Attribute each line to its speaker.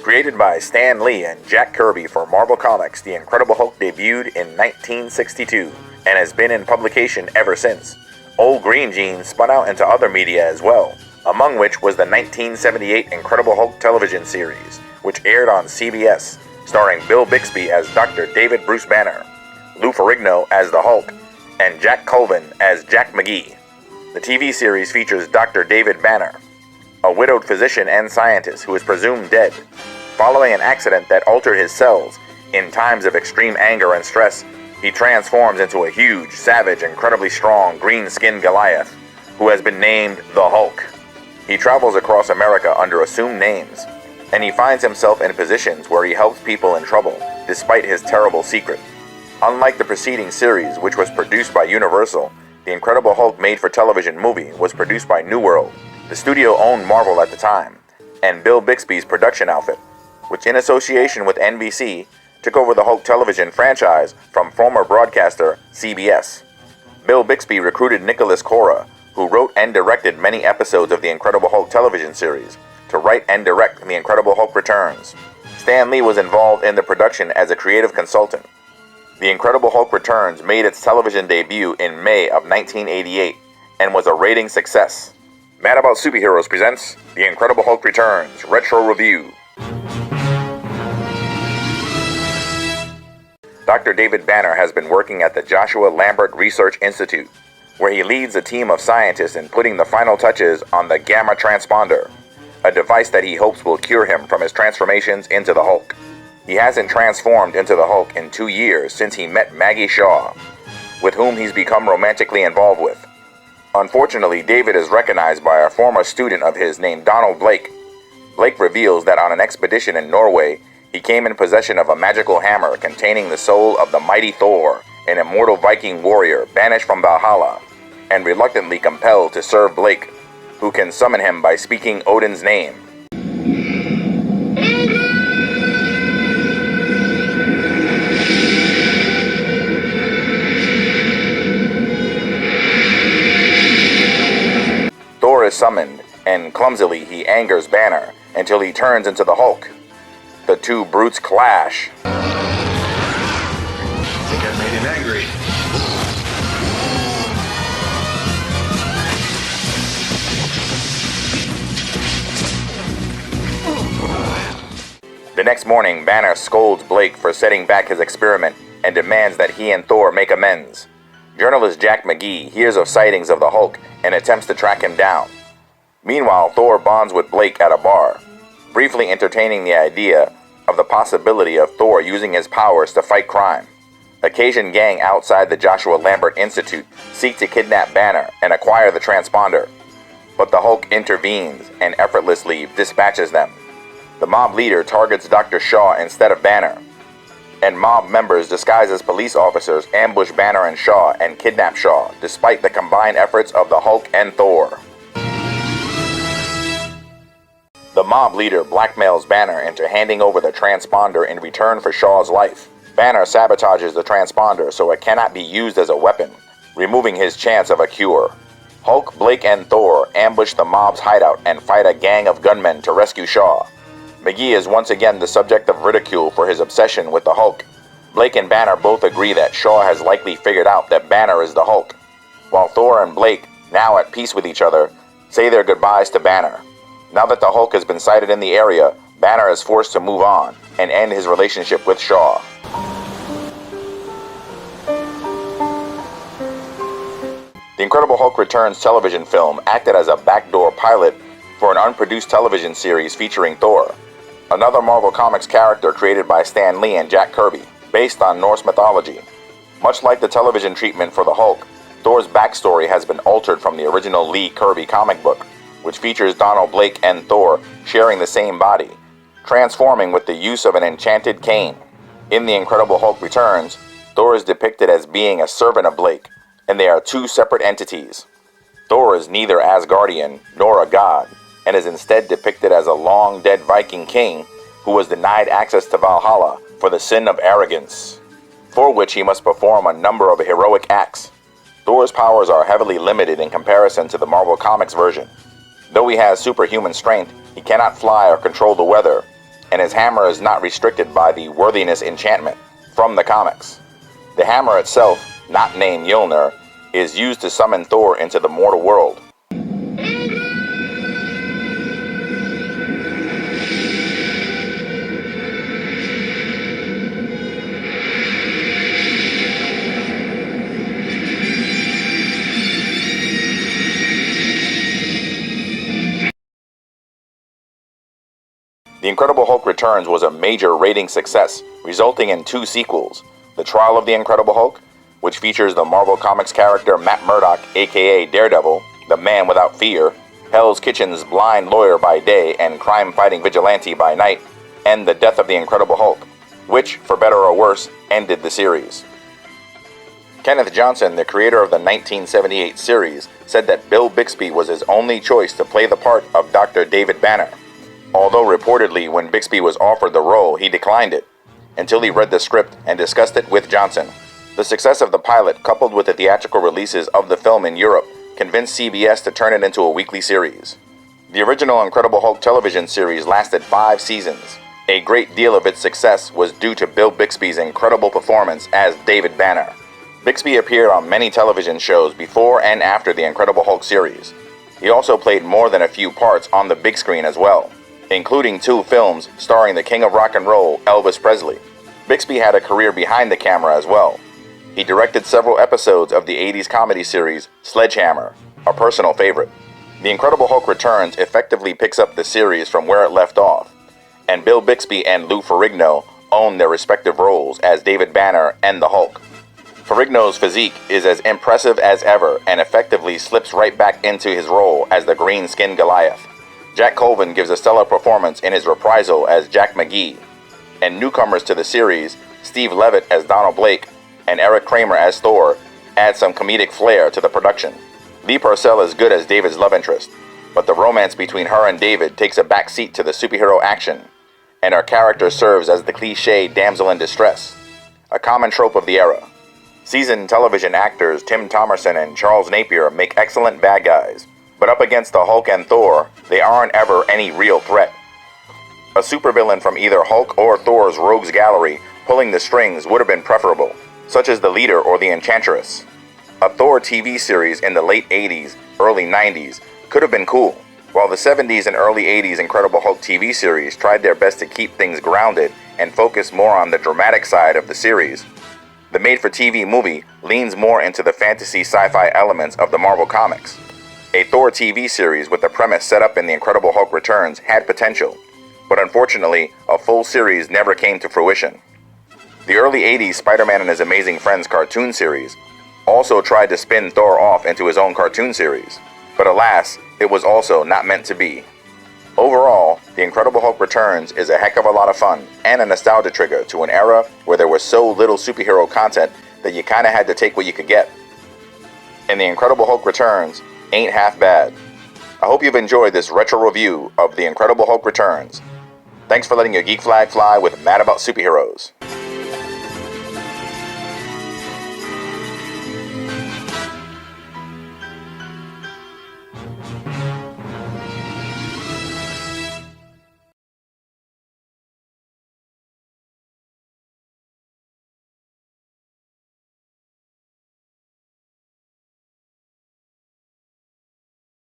Speaker 1: Created by Stan Lee and Jack Kirby for Marvel Comics, The Incredible Hulk debuted in 1962 and has been in publication ever since. Old Green Jeans spun out into other media as well, among which was the 1978 Incredible Hulk television series, which aired on CBS, starring Bill Bixby as Dr. David Bruce Banner, Lou Ferrigno as the Hulk, and Jack Colvin as Jack McGee. The TV series features Dr. David Banner, a widowed physician and scientist who is presumed dead. Following an accident that altered his cells, in times of extreme anger and stress, he transforms into a huge, savage, incredibly strong, green-skinned Goliath, who has been named the Hulk. He travels across America under assumed names, and he finds himself in positions where he helps people in trouble, despite his terrible secret. Unlike the preceding series, which was produced by Universal, The Incredible Hulk made-for-television movie was produced by New World. The studio owned Marvel at the time, and Bill Bixby's production outfit, which in association with NBC, took over the Hulk television franchise from former broadcaster CBS. Bill Bixby recruited Nicholas Cora, who wrote and directed many episodes of the Incredible Hulk television series, to write and direct The Incredible Hulk Returns. Stan Lee was involved in the production as a creative consultant. The Incredible Hulk Returns made its television debut in May of 1988 and was a rating success. Mad About Superheroes presents The Incredible Hulk Returns Retro Review. Dr. David Banner has been working at the Joshua Lambert Research Institute, where he leads a team of scientists in putting the final touches on the Gamma Transponder, a device that he hopes will cure him from his transformations into the Hulk. He hasn't transformed into the Hulk in 2 years since he met Maggie Shaw, with whom he's become romantically involved with. Unfortunately, David is recognized by a former student of his named Donald Blake. Blake reveals that on an expedition in Norway, he came in possession of a magical hammer containing the soul of the mighty Thor, an immortal Viking warrior banished from Valhalla, and reluctantly compelled to serve Blake, who can summon him by speaking Odin's name. Thor is summoned, and clumsily he angers Banner until he turns into the Hulk. The two brutes clash.
Speaker 2: I think I made him angry.
Speaker 1: The next morning, Banner scolds Blake for setting back his experiment and demands that he and Thor make amends. Journalist Jack McGee hears of sightings of the Hulk and attempts to track him down. Meanwhile, Thor bonds with Blake at a bar, briefly entertaining the idea of the possibility of Thor using his powers to fight crime. A Cajun gang outside the Joshua Lambert Institute seek to kidnap Banner and acquire the transponder, but the Hulk intervenes and effortlessly dispatches them. The mob leader targets Dr. Shaw instead of Banner, and mob members disguised as police officers ambush Banner and Shaw and kidnap Shaw, despite the combined efforts of the Hulk and Thor. The mob leader blackmails Banner into handing over the transponder in return for Shaw's life. Banner sabotages the transponder so it cannot be used as a weapon, removing his chance of a cure. Hulk, Blake, and Thor ambush the mob's hideout and fight a gang of gunmen to rescue Shaw. McGee is once again the subject of ridicule for his obsession with the Hulk. Blake and Banner both agree that Shaw has likely figured out that Banner is the Hulk, while Thor and Blake, now at peace with each other, say their goodbyes to Banner. Now that the Hulk has been sighted in the area, Banner is forced to move on and end his relationship with Shaw. The Incredible Hulk Returns television film acted as a backdoor pilot for an unproduced television series featuring Thor, another Marvel Comics character created by Stan Lee and Jack Kirby, based on Norse mythology. Much like the television treatment for the Hulk, Thor's backstory has been altered from the original Lee Kirby comic book, which features Donald Blake and Thor sharing the same body, transforming with the use of an enchanted cane. In The Incredible Hulk Returns, Thor is depicted as being a servant of Blake, and they are two separate entities. Thor is neither Asgardian nor a god, and is instead depicted as a long-dead Viking king who was denied access to Valhalla for the sin of arrogance, for which he must perform a number of heroic acts. Thor's powers are heavily limited in comparison to the Marvel Comics version. Though he has superhuman strength, he cannot fly or control the weather, and his hammer is not restricted by the worthiness enchantment from the comics. The hammer itself, not named Mjolnir, is used to summon Thor into the mortal world. The Incredible Hulk Returns was a major rating success, resulting in 2 sequels: The Trial of the Incredible Hulk, which features the Marvel Comics character Matt Murdock, aka Daredevil, the Man Without Fear, Hell's Kitchen's blind lawyer by day and crime-fighting vigilante by night, and The Death of the Incredible Hulk, which, for better or worse, ended the series. Kenneth Johnson, the creator of the 1978 series, said that Bill Bixby was his only choice to play the part of Dr. David Banner. Although reportedly when Bixby was offered the role, he declined it, until he read the script and discussed it with Johnson. The success of the pilot, coupled with the theatrical releases of the film in Europe, convinced CBS to turn it into a weekly series. The original Incredible Hulk television series lasted 5 seasons. A great deal of its success was due to Bill Bixby's incredible performance as David Banner. Bixby appeared on many television shows before and after the Incredible Hulk series. He also played more than a few parts on the big screen as well, including 2 films starring the King of Rock and Roll, Elvis Presley. Bixby had a career behind the camera as well. He directed several episodes of the 80s comedy series Sledgehammer, a personal favorite. The Incredible Hulk Returns effectively picks up the series from where it left off, and Bill Bixby and Lou Ferrigno own their respective roles as David Banner and the Hulk. Ferrigno's physique is as impressive as ever and effectively slips right back into his role as the green-skinned Goliath. Jack Colvin gives a stellar performance in his reprisal as Jack McGee, and newcomers to the series, Steve Levitt as Donald Blake and Eric Kramer as Thor, add some comedic flair to the production. Lee Purcell is good as David's love interest, but the romance between her and David takes a back seat to the superhero action, and her character serves as the cliché damsel in distress, a common trope of the era. Seasoned television actors Tim Thomerson and Charles Napier make excellent bad guys, but up against the Hulk and Thor, they aren't ever any real threat. A supervillain from either Hulk or Thor's rogues gallery pulling the strings would have been preferable, such as the Leader or the Enchantress. A Thor TV series in the late 80s, early 90s could have been cool, while the 70s and early 80s Incredible Hulk TV series tried their best to keep things grounded and focus more on the dramatic side of the series. The made-for-TV movie leans more into the fantasy sci-fi elements of the Marvel Comics. A Thor TV series with the premise set up in The Incredible Hulk Returns had potential, but unfortunately, a full series never came to fruition. The early 80s Spider-Man and His Amazing Friends cartoon series also tried to spin Thor off into his own cartoon series, but alas, it was also not meant to be. Overall, The Incredible Hulk Returns is a heck of a lot of fun and a nostalgia trigger to an era where there was so little superhero content that you kinda had to take what you could get. And The Incredible Hulk Returns ain't half bad. I hope you've enjoyed this retro review of The Incredible Hulk Returns. Thanks for letting your geek flag fly with Mad About Superheroes.